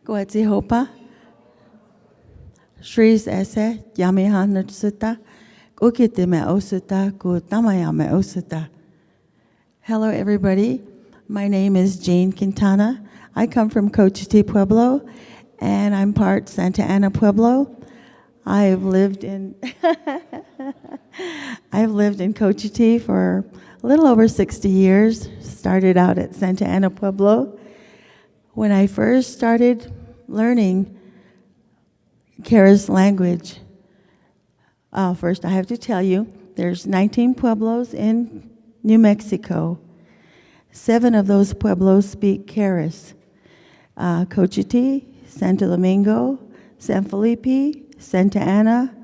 Goetzihopa, Shris Ese, Yamihan Nutsuta, Ukitime Osuta, Kutamayame Osuta. Hello, everybody. My name is Jeane Quintana. I come from Cochiti Pueblo, and I'm part Santa Ana Pueblo. I've lived in Cochiti for a little over 60 years. Started out at Santa Ana Pueblo. When I first started learning Kara's language, first I have to tell you, there's 19 pueblos in New Mexico. 7 of those pueblos speak Keres. Cochiti, Santo Domingo, San Felipe, Santa Ana,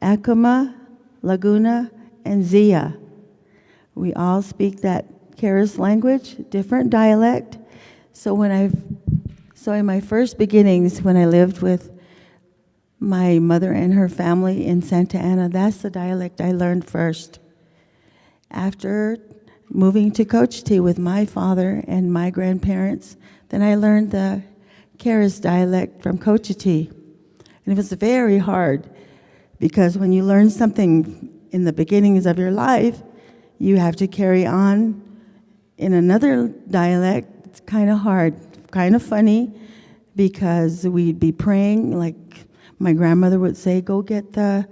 Acoma, Laguna, and Zia. We all speak that Keres language, different dialect. So in my first beginnings, when I lived with my mother and her family in Santa Ana, that's the dialect I learned first. After moving to Cochiti with my father and my grandparents, then I learned the Keres dialect from Cochiti. And it was very hard, because when you learn something in the beginnings of your life, you have to carry on in another dialect. It's kind of hard, kind of funny, because we'd be praying, like my grandmother would say, go get the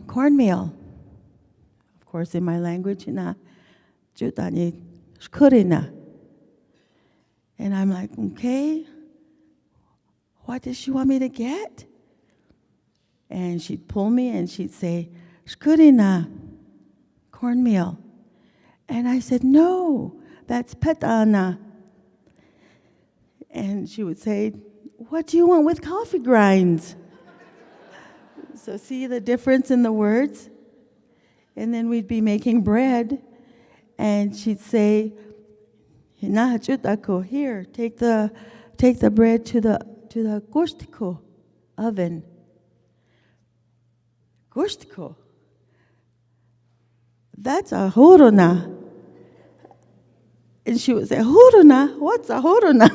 cornmeal. Of course, in my language, and I'm like, okay, what does she want me to get? And she'd pull me and she'd say, shkurina, cornmeal. And I said, no, that's petana. And she would say, what do you want with coffee grinds? So see the difference in the words? And then we'd be making bread, and she'd say, here, take the bread to the gushtiko oven. Gushtiko. That's a horona. And she would say, horona? What's a horona?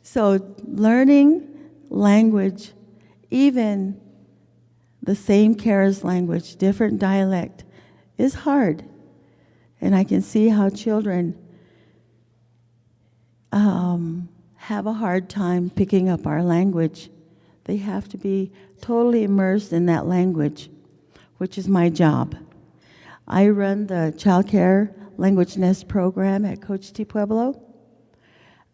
So learning language, even the same Keres language, different dialect, is hard. And I can see how children have a hard time picking up our language. They have to be totally immersed in that language, which is my job. I run the Child Care Language Nest program at Cochiti Pueblo.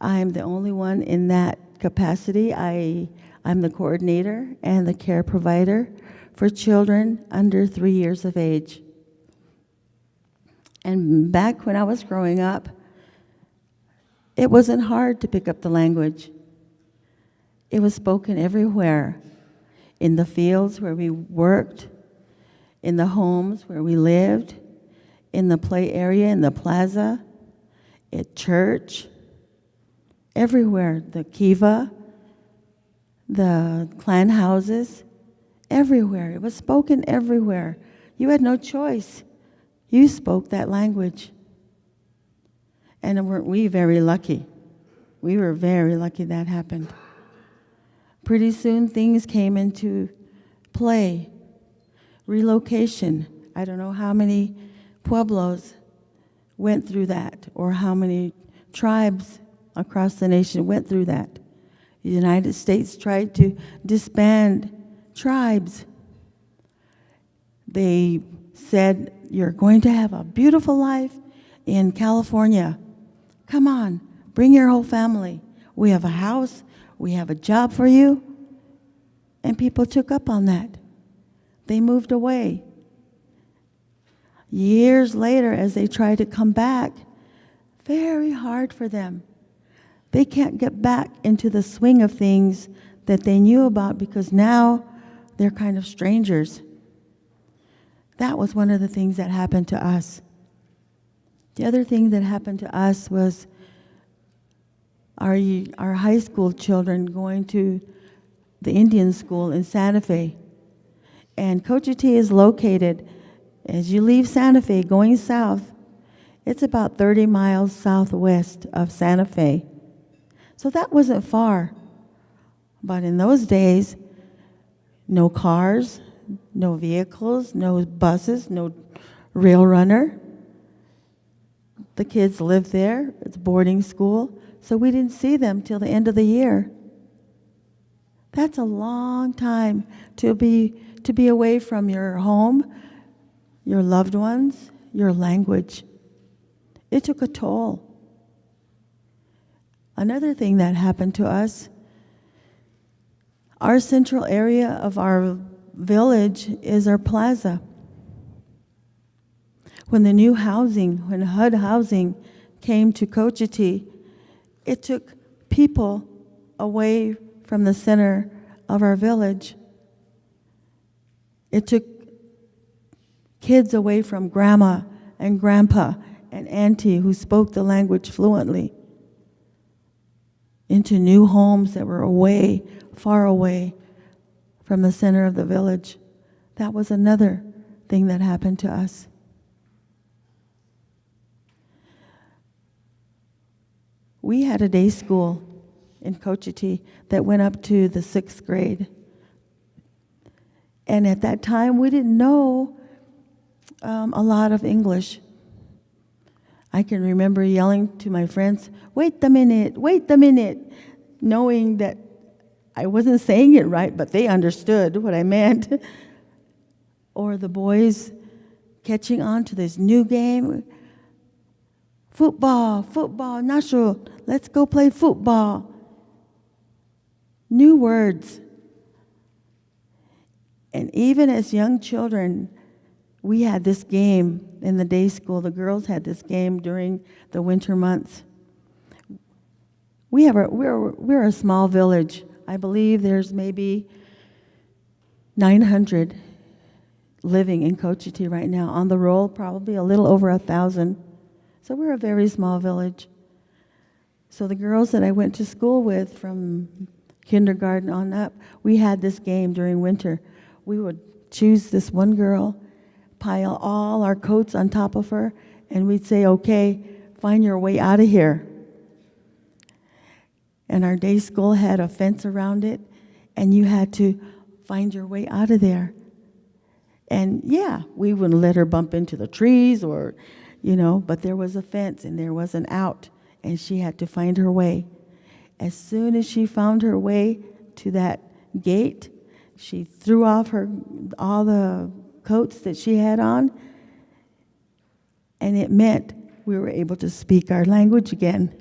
I'm the only one in that capacity. I'm the coordinator and the care provider for children under 3 years of age. And back when I was growing up, it wasn't hard to pick up the language. It was spoken everywhere, in the fields where we worked, in the homes where we lived, in the play area, in the plaza, at church, everywhere, the kiva, the clan houses, everywhere. It was spoken everywhere. You had no choice. You spoke that language. And weren't we very lucky? We were very lucky that happened. Pretty soon things came into play. Relocation. I don't know how many pueblos went through that, or how many tribes across the nation went through that. The United States tried to disband tribes. They said, you're going to have a beautiful life in California. Come on, bring your whole family. We have a house, we have a job for you. And people took up on that. They moved away. Years later, as they tried to come back, very hard for them. They can't get back into the swing of things that they knew about, because now they're kind of strangers. That was one of the things that happened to us. The other thing that happened to us was our high school children going to the Indian school in Santa Fe. And Cochiti is located, as you leave Santa Fe going south, it's about 30 miles southwest of Santa Fe. So that wasn't far. But in those days, no cars, no vehicles, no buses, no rail runner. The kids lived there. It's boarding school. So we didn't see them till the end of the year. That's a long time to be away from your home, your loved ones, your language. It took a toll. Another thing that happened to us, our central area of our village is our plaza. When the new housing, when HUD housing came to Cochiti, it took people away from the center of our village. It took kids away from grandma and grandpa and auntie who spoke the language fluently into new homes that were away, far away from the center of the village. That was another thing that happened to us. We had a day school in Cochiti that went up to the 6th grade. And at that time, we didn't know a lot of English. I can remember yelling to my friends, wait a minute, knowing that I wasn't saying it right, but they understood what I meant. Or the boys catching on to this new game. Football, Nasho, let's go play football. New words. And even as young children, we had this game in the day school. The girls had this game during the winter months. We're a small village. I believe there's maybe 900 living in Cochiti right now. On the roll, probably a little over 1,000. So we're a very small village. So the girls that I went to school with from kindergarten on up, we had this game during winter. We would choose this one girl, pile all our coats on top of her, and we'd say, okay, find your way out of here. And our day school had a fence around it, and you had to find your way out of there. And yeah, we wouldn't let her bump into the trees or, but there was a fence and there was an out, and she had to find her way. As soon as she found her way to that gate, she threw off all the coats that she had on, and it meant we were able to speak our language again.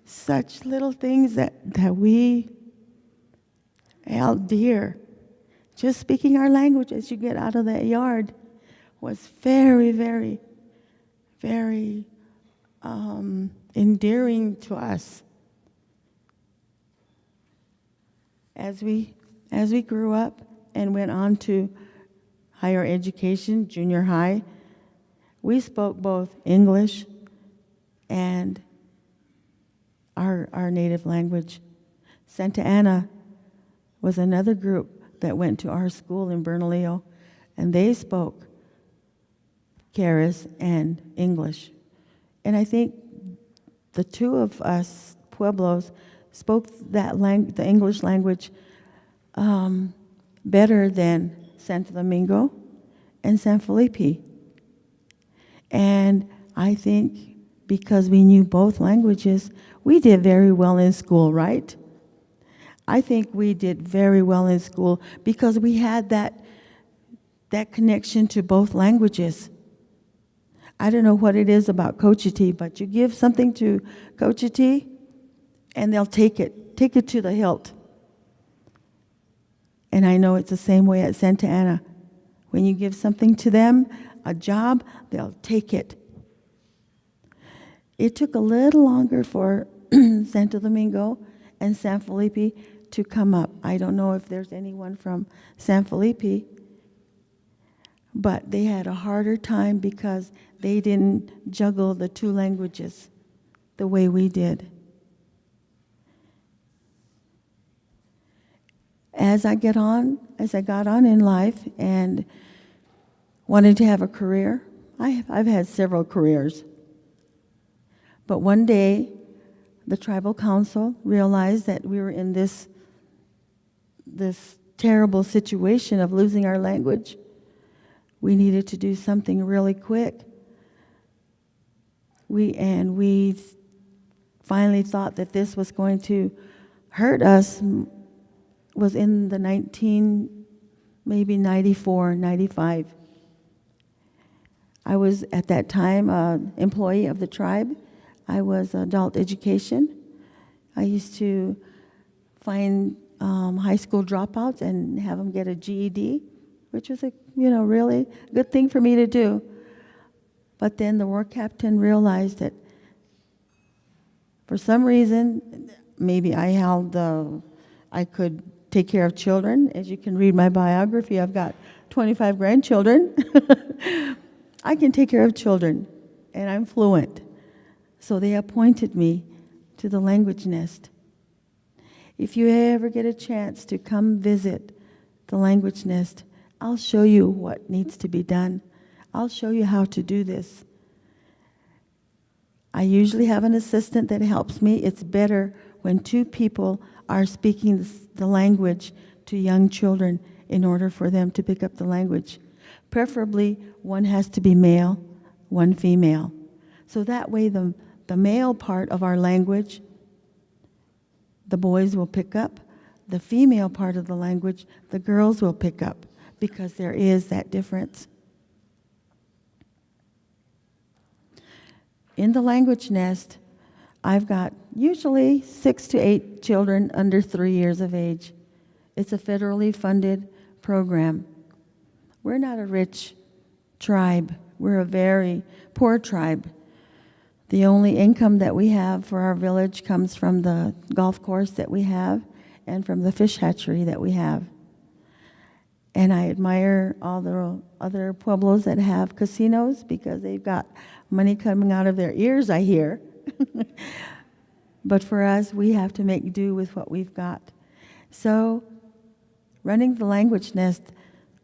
Such little things that we held dear. Just speaking our language as you get out of that yard was very, very, very endearing to us. As we grew up and went on to higher education, junior high, we spoke both English and our native language. Santa Ana was another group that went to our school in Bernalillo, and they spoke Keres and English. And I think the two of us, Pueblos, spoke the English language better than Santo Domingo and San Felipe. And I think because we knew both languages, we did very well in school, right? I think we did very well in school because we had that connection to both languages. I don't know what it is about Cochiti, but you give something to Cochiti, and they'll take it to the hilt. And I know it's the same way at Santa Ana. When you give something to them, a job, they'll take it. It took a little longer for Santo Domingo and San Felipe to come up. I don't know if there's anyone from San Felipe, but they had a harder time because they didn't juggle the two languages the way we did. As I got on in life and wanted to have a career, I've had several careers. But one day, the tribal council realized that we were in this terrible situation of losing our language. We needed to do something really quick. We finally thought that this was going to hurt us. Was in the maybe 94, 95. I was at that time an employee of the tribe. I was adult education. I used to find high school dropouts and have them get a GED, which was a really good thing for me to do. But then the war captain realized that for some reason, maybe I could take care of children. As you can read my biography, I've got 25 grandchildren. I can take care of children, and I'm fluent. So they appointed me to the language nest. If you ever get a chance to come visit the language nest, I'll show you what needs to be done. I'll show you how to do this. I usually have an assistant that helps me. It's better when two people are speaking the language to young children in order for them to pick up the language. Preferably, one has to be male, one female. So that way the male part of our language, the boys will pick up. The female part of the language, the girls will pick up, because there is that difference. In the language nest, I've got usually 6 to 8 children under 3 years of age. It's a federally funded program. We're not a rich tribe. We're a very poor tribe. The only income that we have for our village comes from the golf course that we have and from the fish hatchery that we have. And I admire all the other pueblos that have casinos, because they've got money coming out of their ears, I hear. But for us, we have to make do with what we've got. So running the language nest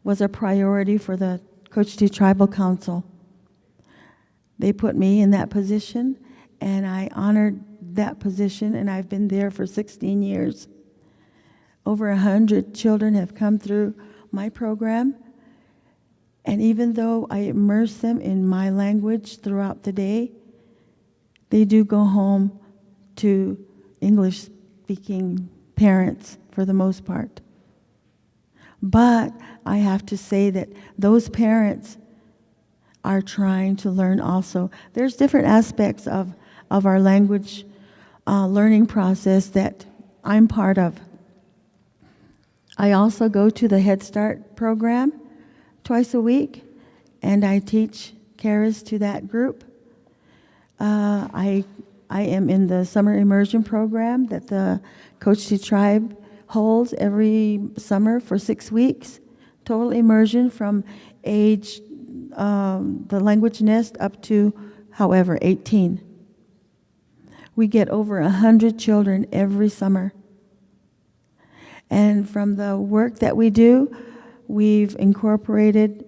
was a priority for the Cochiti Tribal Council. They put me in that position, and I honored that position, and I've been there for 16 years. Over 100 children have come through my program, and even though I immerse them in my language throughout the day, they do go home to English-speaking parents for the most part. But I have to say that those parents are trying to learn also. There's different aspects of our language learning process that I'm part of. I also go to the Head Start program twice a week, and I teach CARES to that group. I am in the summer immersion program that the Cochiti Tribe holds every summer for 6 weeks. Total immersion from age, the language nest, up to, 18. We get over 100 children every summer. And from the work that we do, we've incorporated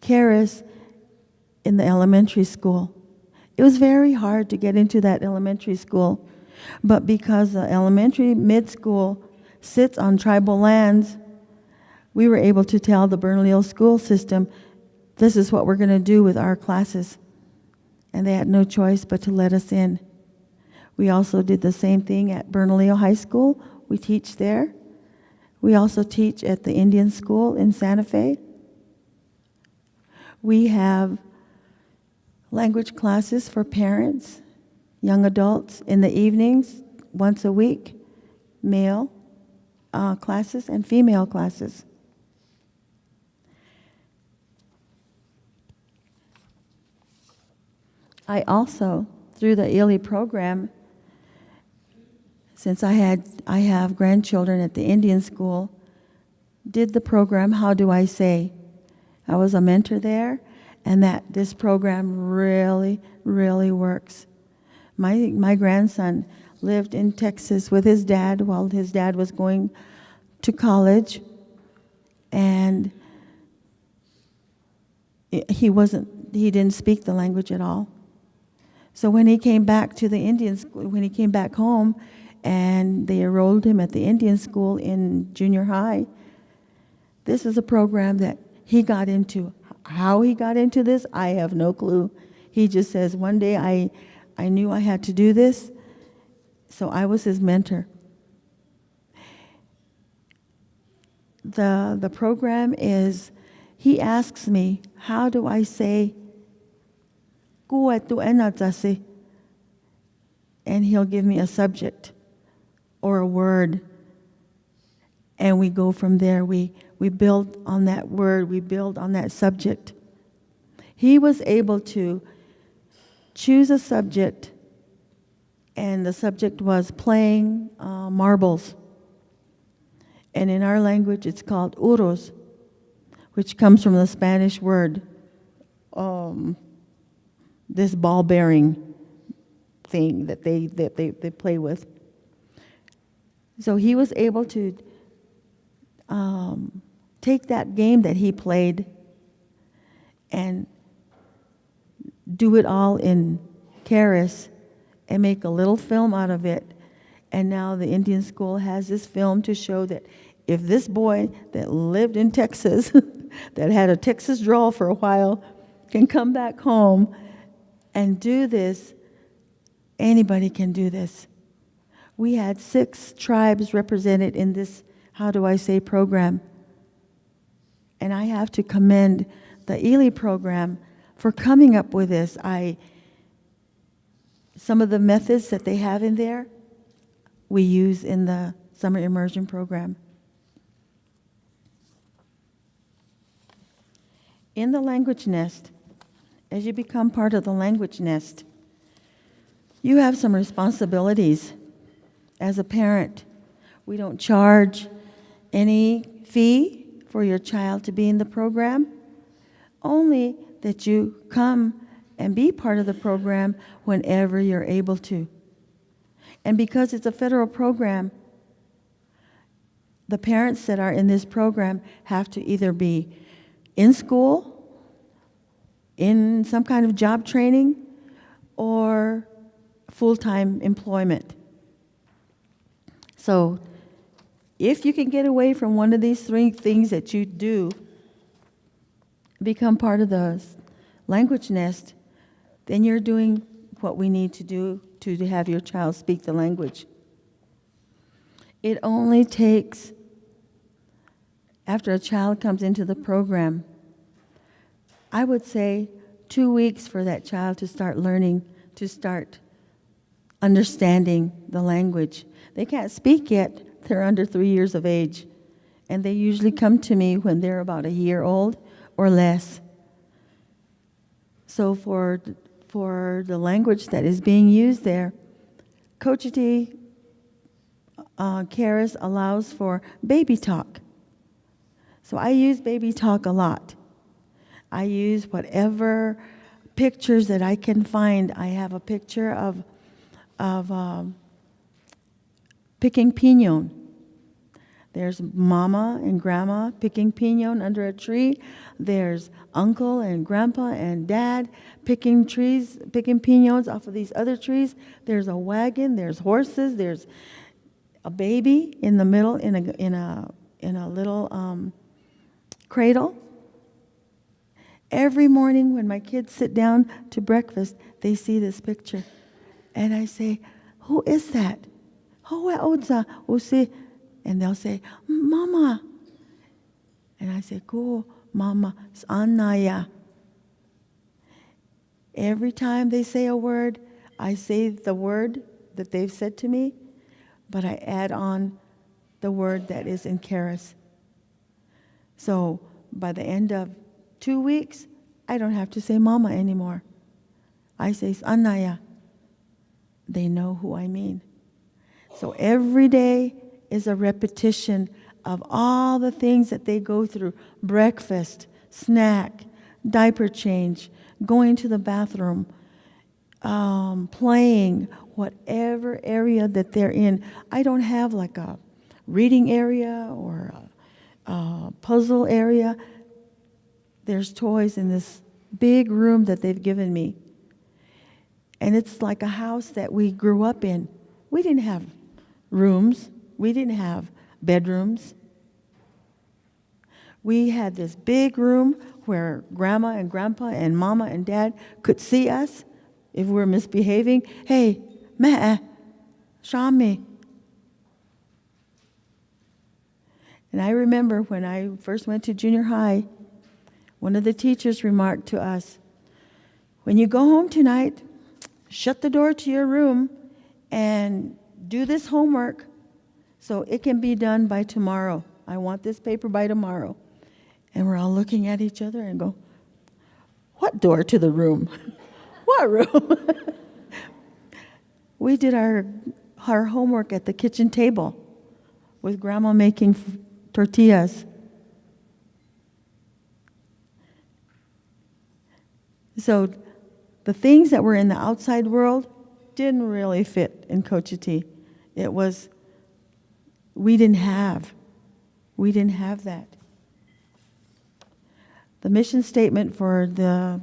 CARES in the elementary school. It was very hard to get into that elementary school, but because the elementary mid-school sits on tribal lands, we were able to tell the Bernalillo school system, this is what we're going to do with our classes. And they had no choice but to let us in. We also did the same thing at Bernalillo High School. We teach there. We also teach at the Indian school in Santa Fe. We have language classes for parents, young adults in the evenings, once a week, male classes and female classes. I also, through the ILIS program, since I have grandchildren at the Indian school, did the program, How Do I Say? I was a mentor there, and this program really, really works. My grandson lived in Texas with his dad while his dad was going to college, and he didn't speak the language at all. So when he came back to the Indian school, when he came back home, and they enrolled him at the Indian school in junior high, this is a program that he got into. How he got into this, I have no clue. He just says, one day I knew I had to do this, so I was his mentor. The program is, he asks me, how do I say, and he'll give me a subject or a word, and we go from there. We build on that word, we build on that subject. He was able to choose a subject, and the subject was playing marbles. And in our language, it's called uros, which comes from the Spanish word, this ball-bearing thing that they play with. So he was able to take that game that he played and do it all in Keres and make a little film out of it. And now the Indian school has this film to show that if this boy that lived in Texas, that had a Texas drawl for a while, can come back home and do this, anybody can do this. We had 6 tribes represented in this How Do I Say program. And I have to commend the ILIS program for coming up with this. Some of the methods that they have in there, we use in the summer immersion program. In the language nest, as you become part of the language nest, you have some responsibilities as a parent. We don't charge any fee for your child to be in the program, only that you come and be part of the program whenever you're able to. And because it's a federal program, the parents that are in this program have to either be in school, in some kind of job training, or full-time employment. So if you can get away from one of these 3 things that you do, become part of the language nest, then you're doing what we need to do to have your child speak the language. It only takes, after a child comes into the program, I would say 2 weeks for that child to start learning, to start understanding the language. They can't speak yet. They're under 3 years of age. And they usually come to me when they're about a year old or less. So for the language that is being used there, Coachiti Keres allows for baby talk. So I use baby talk a lot. I use whatever pictures that I can find. I have a picture of picking piñon. There's mama and grandma picking piñon under a tree. There's uncle and grandpa and dad picking piñons off of these other trees. There's a wagon, there's horses, there's a baby in the middle in a little cradle. Every morning when my kids sit down to breakfast, they see this picture. And I say, who is that? And they'll say, Mama. And I say, cool, Mama, it's Anaya. Every time they say a word, I say the word that they've said to me, but I add on the word that is in Keres. So by the end of 2 weeks, I don't have to say Mama anymore. I say Anaya. They know who I mean. So every day is a repetition of all the things that they go through: breakfast, snack, diaper change, going to the bathroom, playing, whatever area that they're in. I don't have like a reading area or a puzzle area. There's toys in this big room that they've given me. And it's like a house that we grew up in. We didn't have rooms. We didn't have bedrooms. We had this big room where Grandma and Grandpa and Mama and Dad could see us if we were misbehaving. Hey, meh, Shami. And I remember when I first went to junior high, one of the teachers remarked to us, when you go home tonight, shut the door to your room and do this homework so it can be done by tomorrow. I want this paper by tomorrow. And we're all looking at each other and go, what door to the room? What room? We did our homework at the kitchen table with Grandma making tortillas. So the things that were in the outside world didn't really fit in Cochiti. It was, we didn't have that. The mission statement for the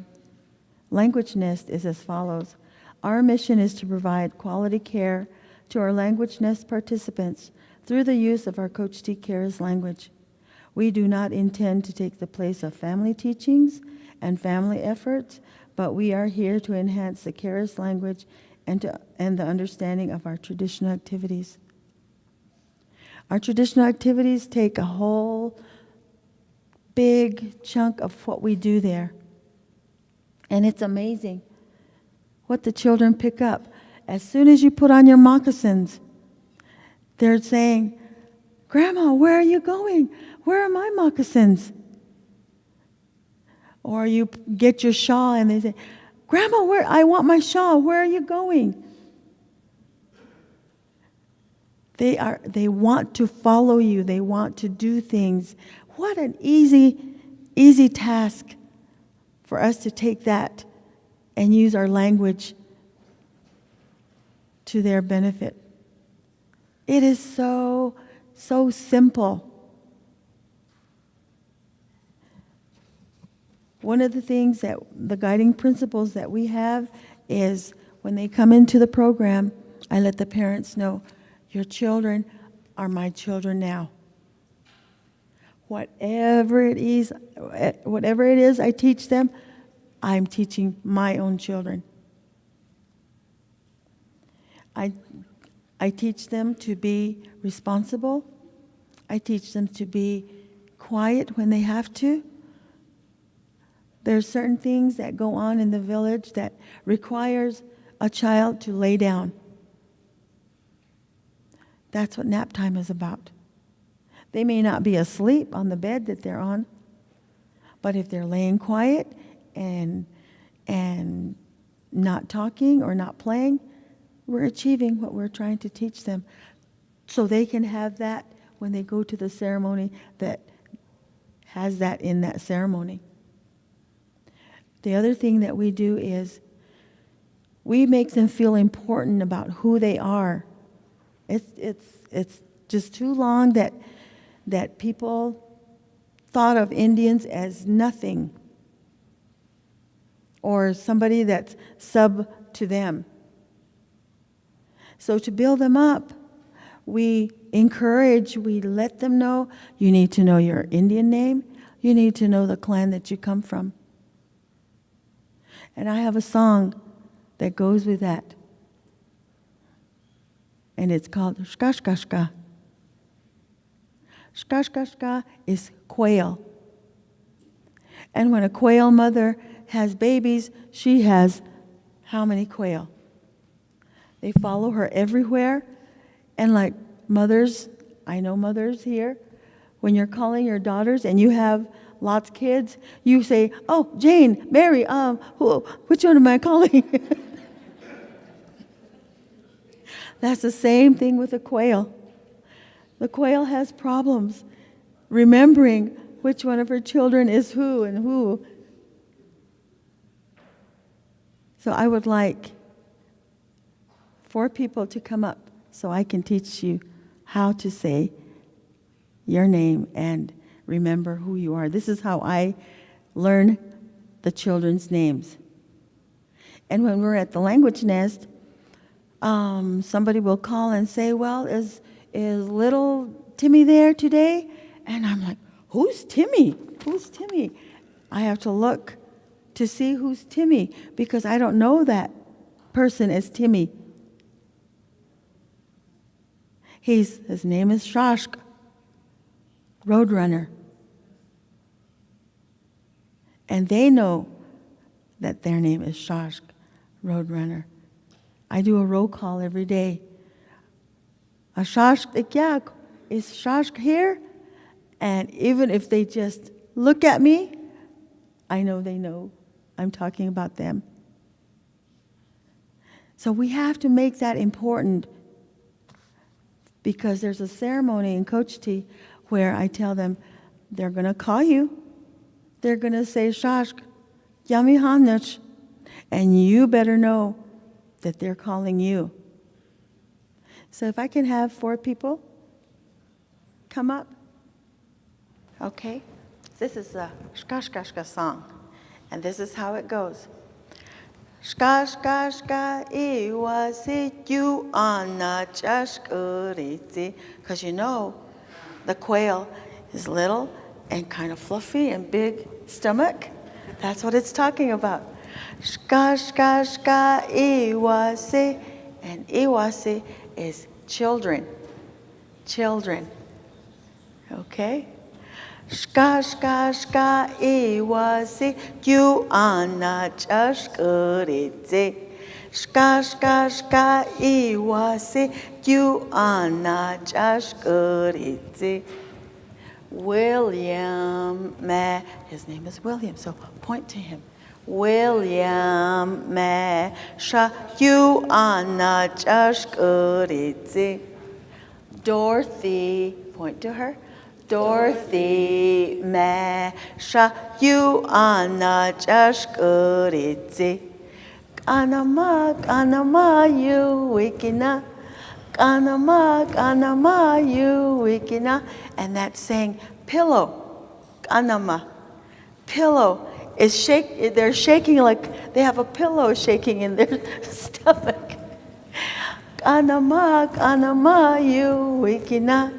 Language Nest is as follows. Our mission is to provide quality care to our Language Nest participants through the use of our Cochiti Cares language. We do not intend to take the place of family teachings and family efforts, but we are here to enhance the Cares language and the understanding of our traditional activities. Our traditional activities take a whole big chunk of what we do there. And it's amazing what the children pick up. As soon as you put on your moccasins, they're saying, Grandma, where are you going? Where are my moccasins? Or you get your shawl and they say, Grandma, I want my shawl. Where are you going? They want to follow you. They want to do things. What an easy task for us to take that and use our language to their benefit. It is so simple. One of the things that the guiding principles that we have is when they come into the program, I let the parents know, your children are my children now. Whatever it is I teach them, I'm teaching my own children. I teach them to be responsible. I teach them to be quiet when they have to. There's certain things that go on in the village that requires a child to lay down. That's what nap time is about. They may not be asleep on the bed that they're on, but if they're laying quiet and not talking or not playing, we're achieving what we're trying to teach them. So they can have that when they go to the ceremony that has that in that ceremony. The other thing that we do is we make them feel important about who they are. It's just too long that people thought of Indians as nothing or somebody that's sub to them. So to build them up, we encourage, we let them know, you need to know your Indian name, you need to know the clan that you come from. And I have a song that goes with that. And it's called Shkashkashka. Shkashkashka is quail. And when a quail mother has babies, she has how many quail? They follow her everywhere. And like mothers, I know mothers here, when you're calling your daughters and you have lots of kids, you say, oh, Jane, Mary, which one am I calling? That's the same thing with a quail. The quail has problems remembering which one of her children is who and who. So I would like 4 people to come up so I can teach you how to say your name and remember who you are. This is how I learn the children's names. And when we're at the language nest, somebody will call and say, well, is little Timmy there today? And I'm like, who's Timmy? Who's Timmy? I have to look to see who's Timmy because I don't know that person as Timmy. His name is Shashk, Roadrunner. And they know that their name is Shashk, Roadrunner. I do a roll call every day. Shashk, is Shashk here? And even if they just look at me, I know they know I'm talking about them. So we have to make that important because there's a ceremony in Cochiti where I tell them, they're going to call you. They're going to say, Shashk, Yami Hanach, and you better know that they're calling you. So if I can have 4 people come up. Okay, this is the Shka song, and this is how it goes. Shka shka shka iwasi you anna chashkuriti. Because you know, the quail is little and kind of fluffy and big stomach. That's what it's talking about. Shka shka shka iwasi, and iwasi is children. Children. Okay? Shka shka shka iwasi you anna chashkuriti. Shka shka shka iwasi you anna chashkuriti. William me, his name is William, so point to him. William me sha you anna chashkuriti. Dorothy, point to her. Dorothy me sha you anna chashkuriti. Kanama you wikina. Kanama you wikina. And that's saying pillow. Kanama. Pillow is they're shaking like they have a pillow shaking in their stomach. Kanama you wikina.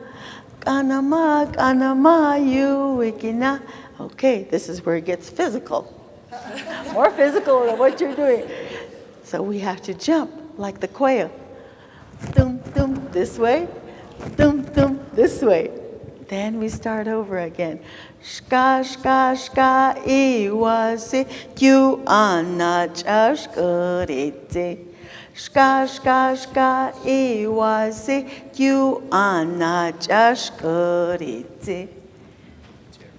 Kanama you wikina. Okay, this is where it gets physical. More physical than what you're doing. So we have to jump like the quail. Dum dum this way. Dum dum this way. Then we start over again. Shka shka shka iwasi you anna chashkuriti. Shka shka shka iwasi you anna chashkuriti.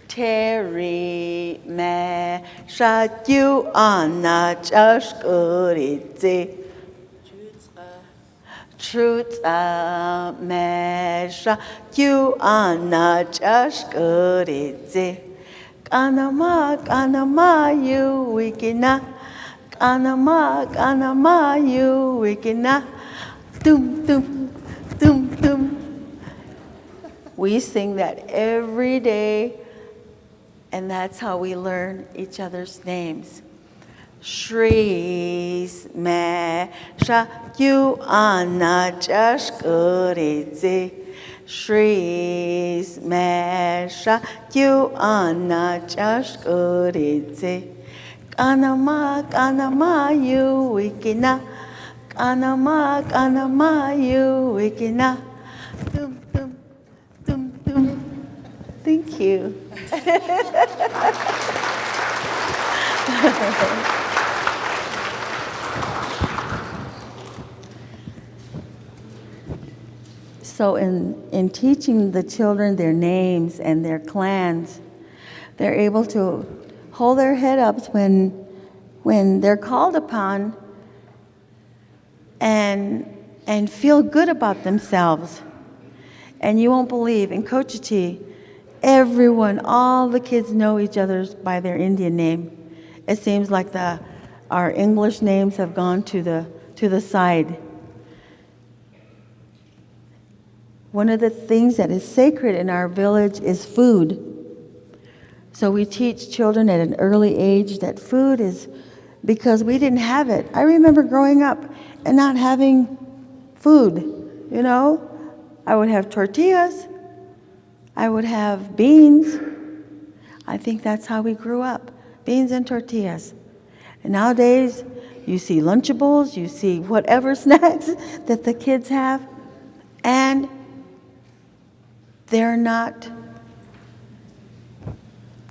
Terry me sha you anna chashkuriti. Truth me sha you anna chashkuriti. Kanama you wikina. Kanama you wikina. Dum dum dum dum. We sing that every day, and that's how we learn each other's names. Shrees me sha you anna chashkuriti. Shrees me sha you anna chashkuriti. Kanama you wikina. Kanama you wikina. Dum dum dum dum. Thank you. So in teaching the children their names and their clans, they're able to hold their head up when they're called upon and feel good about themselves. And you won't believe, in Cochiti, everyone, all the kids know each other by their Indian name. It seems like our English names have gone to the side. One of the things that is sacred in our village is food. So we teach children at an early age that food is because we didn't have it. I remember growing up and not having food, you know. I would have tortillas. I would have beans. I think that's how we grew up, beans and tortillas. And nowadays, you see Lunchables, you see whatever snacks that the kids have, and they're not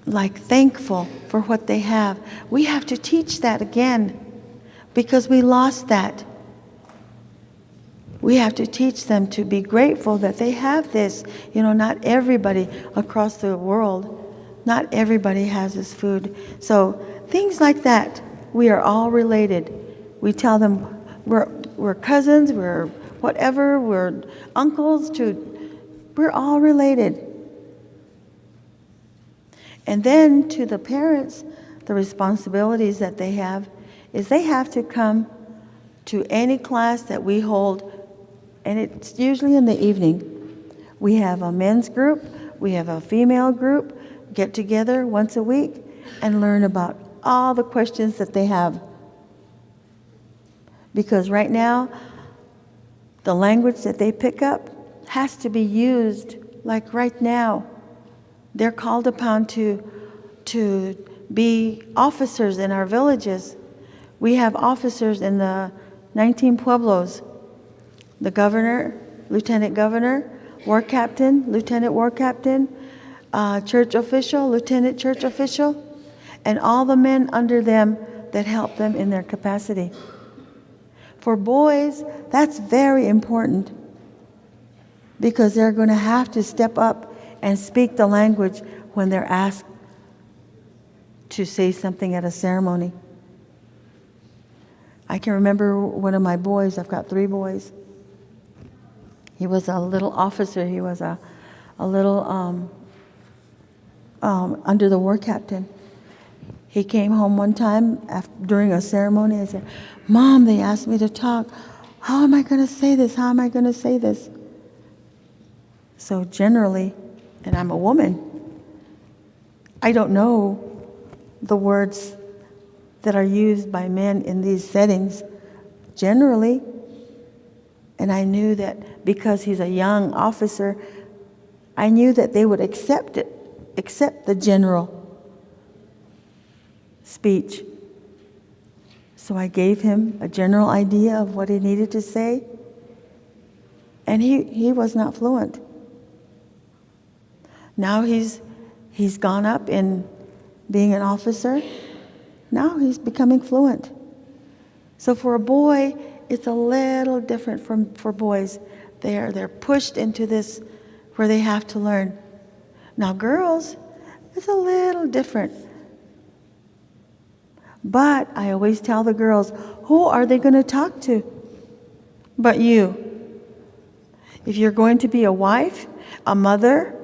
like thankful for what they have. We have to teach that again because we lost that. We have to teach them to be grateful that they have this. You know, not everybody across the world, not everybody has this food. So things like that, we are all related. We tell them we're cousins, we're whatever, we're uncles, we're all related. And then to the parents, the responsibilities that they have is they have to come to any class that we hold, and it's usually in the evening. We have a men's group, we have a female group, get together once a week and learn about all the questions that they have. Because right now, the language that they pick up has to be used like right now. They're called upon to be officers in our villages. We have officers in the 19 pueblos. The governor, lieutenant governor, war captain, lieutenant war captain, church official, lieutenant church official, and all the men under them that help them in their capacity. For boys, that's very important because they're going to have to step up and speak the language when they're asked to say something at a ceremony. I can remember one of my boys, I've got 3 boys. He was a little officer, he was a little under the war captain. He came home one time during a ceremony and said, "Mom, they asked me to talk. How am I going to say this? How am I going to say this?" So generally, and I'm a woman, I don't know the words that are used by men in these settings generally. And I knew that because he's a young officer, I knew that they would accept the general speech. So I gave him a general idea of what he needed to say, and he was not fluent. Now he's gone up in being an officer. Now he's becoming fluent. So for a boy, it's a little different for boys. They're pushed into this where they have to learn. Now girls, it's a little different. But I always tell the girls, who are they going to talk to but you? If you're going to be a wife, a mother,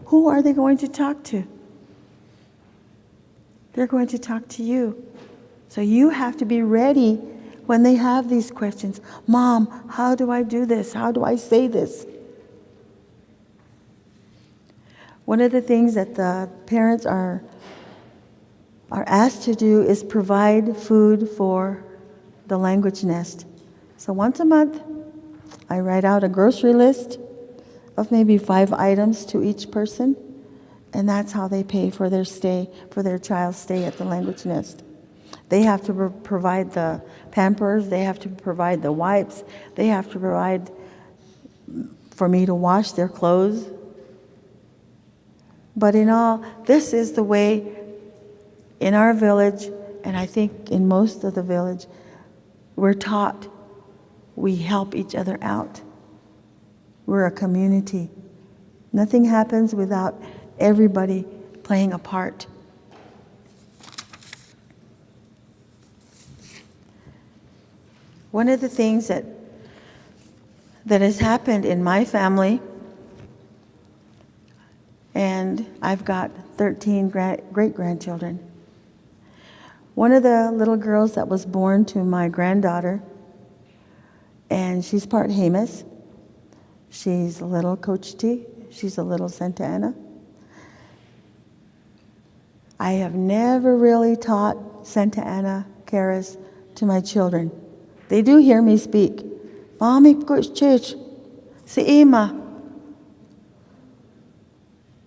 who are they going to talk to? They're going to talk to you. So you have to be ready when they have these questions. Mom, how do I do this? How do I say this? One of the things that the parents are asked to do is provide food for the language nest. So once a month, I write out a grocery list of maybe 5 items to each person, and that's how they pay for their stay, for their child's stay at the language nest. They have to provide the Pampers, they have to provide the wipes, they have to provide for me to wash their clothes. But in all, this is the way in our village, and I think in most of the village, we're taught we help each other out. We're a community. Nothing happens without everybody playing a part. One of the things that has happened in my family, and I've got 13 great-grandchildren. One of the little girls that was born to my granddaughter, and she's part Jemez. She's a little Cochiti. She's a little Santa Ana. I have never really taught Santa Ana Karis to my children. They do hear me speak. Mami church, si Ima.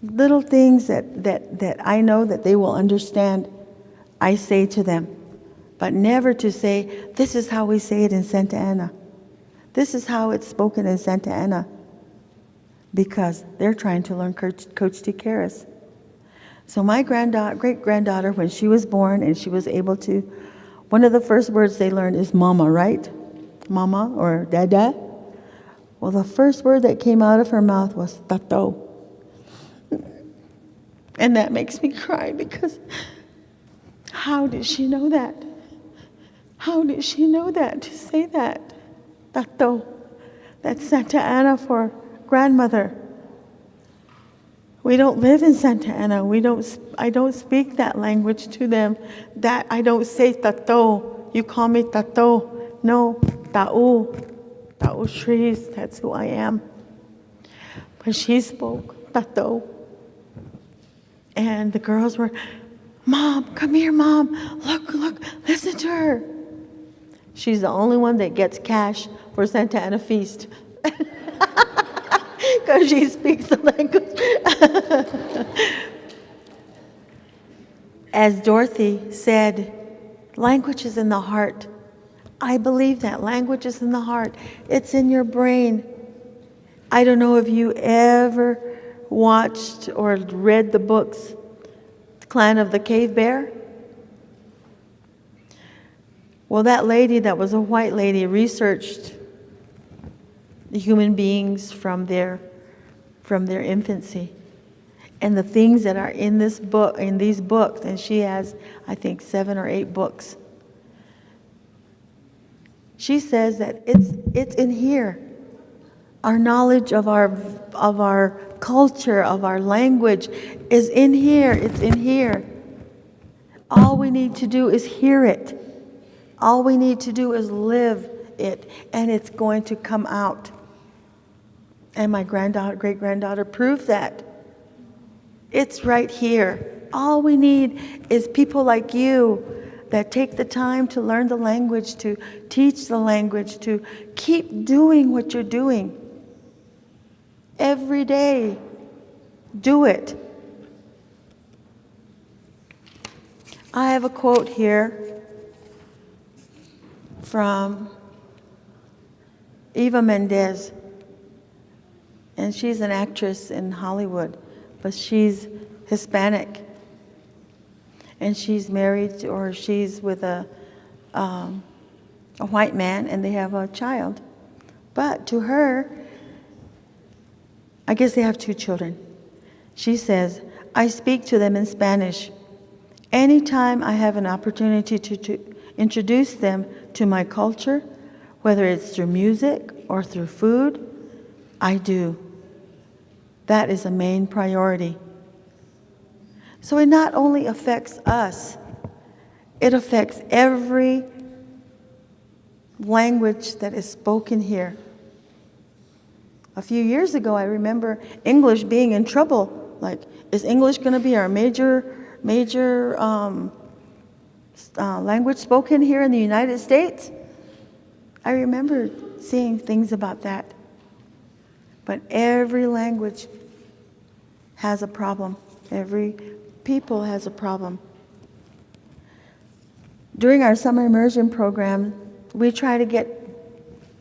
Little things that I know that they will understand, I say to them. But never to say, this is how we say it in Santa Ana. This is how it's spoken in Santa Ana. Because they're trying to learn Coach T. Karis. So my great-granddaughter, when she was born and she was able to, one of the first words they learned is mama, right? Mama or dada. Well, the first word that came out of her mouth was tato. And that makes me cry because how did she know that? How did she know that, to say that? Tato. That's Santa Ana for grandmother. We don't live in Santa Ana. I don't speak that language to them. That I don't say tato. You call me tato. No, ta'u. Ta'u trees, that's who I am. But she spoke tato. And the girls were, Mom, come here, Mom. Look, listen to her. She's the only one that gets cash for Santa Ana Feast. Because she speaks the language. As Dorothy said, language is in the heart. I believe that. Language is in the heart. It's in your brain. I don't know if you ever watched or read the books, Clan of the Cave Bear. Well, that lady that was a white lady researched the human beings from their infancy and the things that are in this book, in these books, and she has, I think, 7 or 8 books. She says that it's in here. Our knowledge of our culture, of our language is in here. It's in here. All we need to do is hear it. All we need to do is live it, and it's going to come out. And my great-granddaughter proved that. It's right here. All we need is people like you that take the time to learn the language, to teach the language, to keep doing what you're doing. Every day, do it. I have a quote here from Eva Mendes, and she's an actress in Hollywood, but she's Hispanic, and she's married, or she's with a white man, and they have a child. But to her, I guess they have 2 children. She says, I speak to them in Spanish. Anytime I have an opportunity to introduce them to my culture, whether it's through music or through food, I do. That is a main priority. So it not only affects us, it affects every language that is spoken here. A few years ago, I remember English being in trouble. Like, is English going to be our major language spoken here in the United States? I remember seeing things about that. But every language has a problem. Every people has a problem. During our summer immersion program, we try to get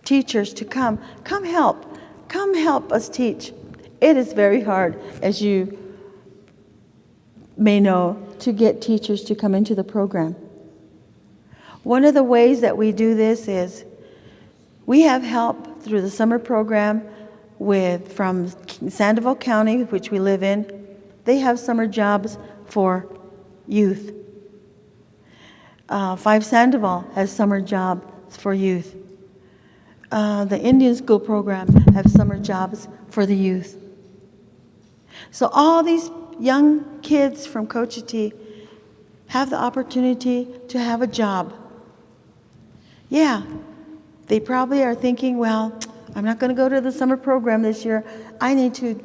teachers to come help us teach. It is very hard, as you may know, to get teachers to come into the program. One of the ways that we do this is we have help through the summer program from Sandoval County, which we live in. They have summer jobs for youth. Five Sandoval has summer jobs for youth. The Indian School program have summer jobs for the youth. So all these young kids from Cochiti have the opportunity to have a job. Yeah, they probably are thinking, well, I'm not going to go to the summer program this year. I need to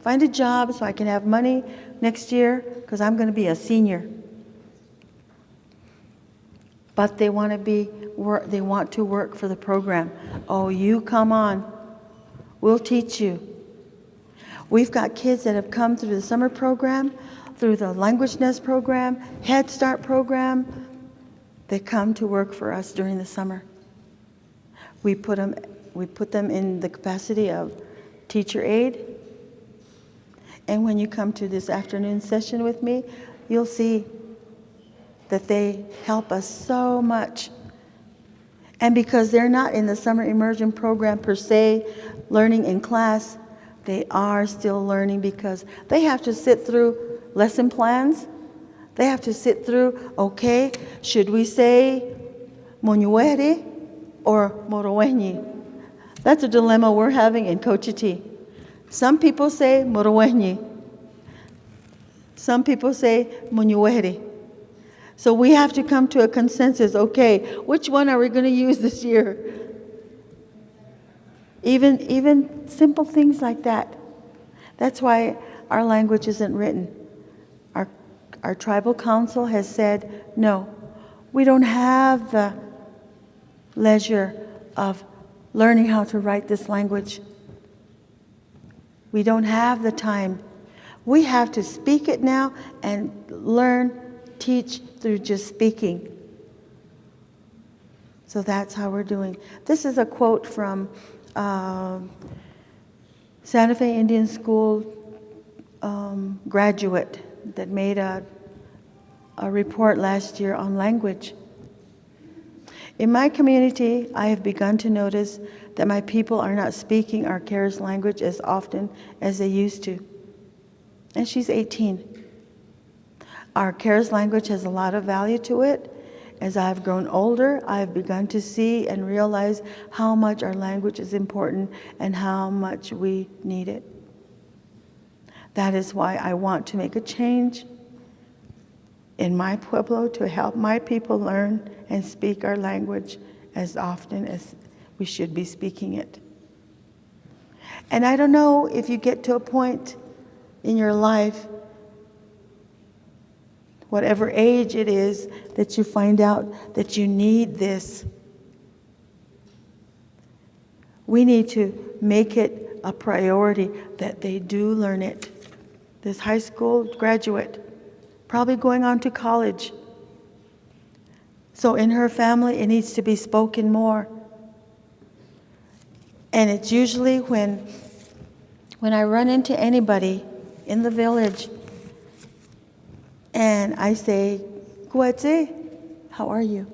find a job so I can have money next year because I'm going to be a senior. but they want to work for the program. Oh, you come on. We'll teach you. We've got kids that have come through the summer program, through the Language Nest program, Head Start program. They come to work for us during the summer. We put them in the capacity of teacher aide. And when you come to this afternoon session with me, you'll see that they help us so much. And because they're not in the summer immersion program per se, learning in class, they are still learning because they have to sit through lesson plans. They have to sit through, okay, should we say Moñuere or Morowenyi? That's a dilemma we're having in Cochiti. Some people say Morowenyi. Some people say Moñuere. So we have to come to a consensus, okay, which one are we going to use this year? Even simple things like that. That's why our language isn't written. Our tribal council has said, no, we don't have the leisure of learning how to write this language. We don't have the time. We have to speak it now and learn, teach through just speaking. So that's how we're doing. This is a quote from Santa Fe Indian School graduate that made a report last year on language. In my community, I have begun to notice that my people are not speaking our Keres language as often as they used to. And she's 18. Our Keres language has a lot of value to it. As I've grown older, I've begun to see and realize how much our language is important and how much we need it. That is why I want to make a change in my pueblo to help my people learn and speak our language as often as we should be speaking it. And I don't know if you get to a point in your life, whatever age it is, that you find out that you need this. We need to make it a priority that they do learn it. This high school graduate, probably going on to college. So in her family, it needs to be spoken more. And it's usually when I run into anybody in the village and I say, Kuete, how are you?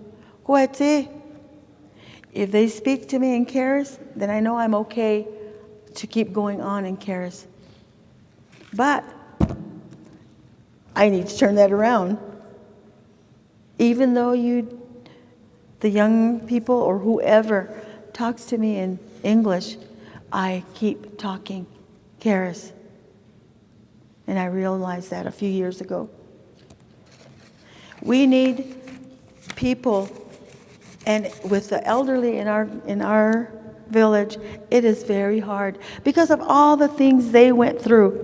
Kuete. If they speak to me in Keres, then I know I'm okay to keep going on in Keres. But I need to turn that around. Even though the young people or whoever talks to me in English, I keep talking Keres. And I realized that a few years ago. We need people, and with the elderly in our village, it is very hard because of all the things they went through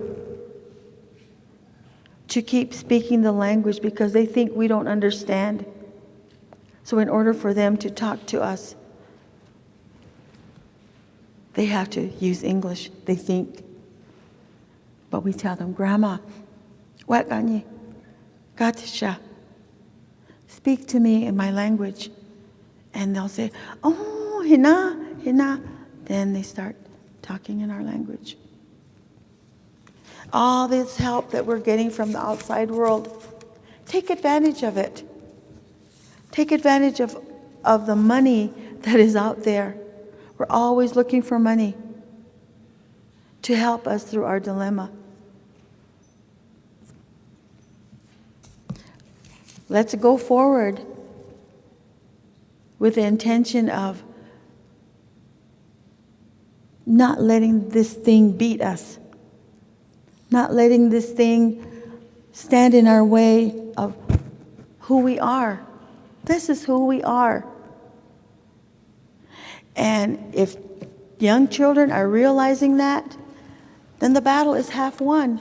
to keep speaking the language because they think we don't understand. So in order for them to talk to us, they have to use English, they think. But we tell them, Grandma, what ganye? Gatisha. Speak to me in my language. And they'll say, oh, hina, hina. Then they start talking in our language. All this help that we're getting from the outside world, take advantage of it. Take advantage of the money that is out there. We're always looking for money to help us through our dilemma. Let's go forward with the intention of not letting this thing beat us, not letting this thing stand in our way of who we are. This is who we are. And if young children are realizing that, then the battle is half won.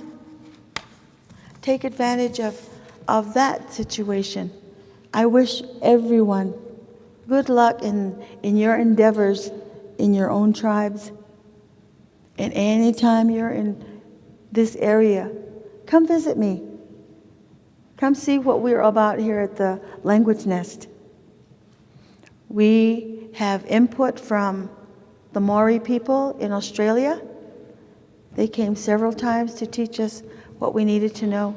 Take advantage of that situation. I wish everyone good luck in your endeavors in your own tribes. And anytime you're in this area, come visit me. Come see what we're about here at the Language Nest. We have input from the Maori people in Australia. They came several times to teach us what we needed to know.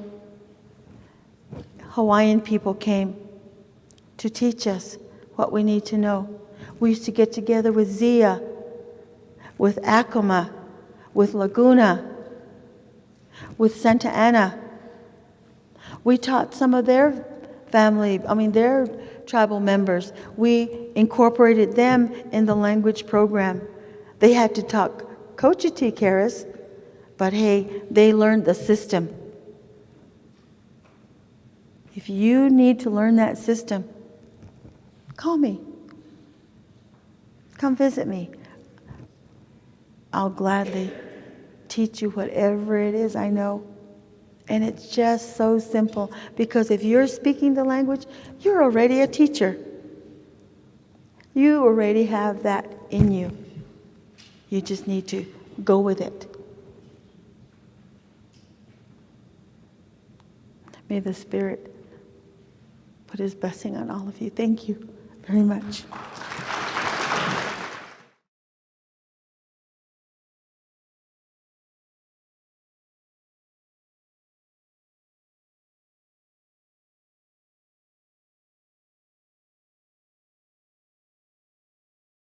Hawaiian people came to teach us what we need to know. We used to get together with Zia, with Acoma, with Laguna, with Santa Ana. We taught some of their their tribal members. We incorporated them in the language program. They had to talk Cochiti Karis, but hey, they learned the system. If you need to learn that system, call me. Come visit me. I'll gladly teach you whatever it is I know. And it's just so simple, because if you're speaking the language, you're already a teacher. You already have that in you. You just need to go with it. May the Spirit put His blessing on all of you. Thank you very much.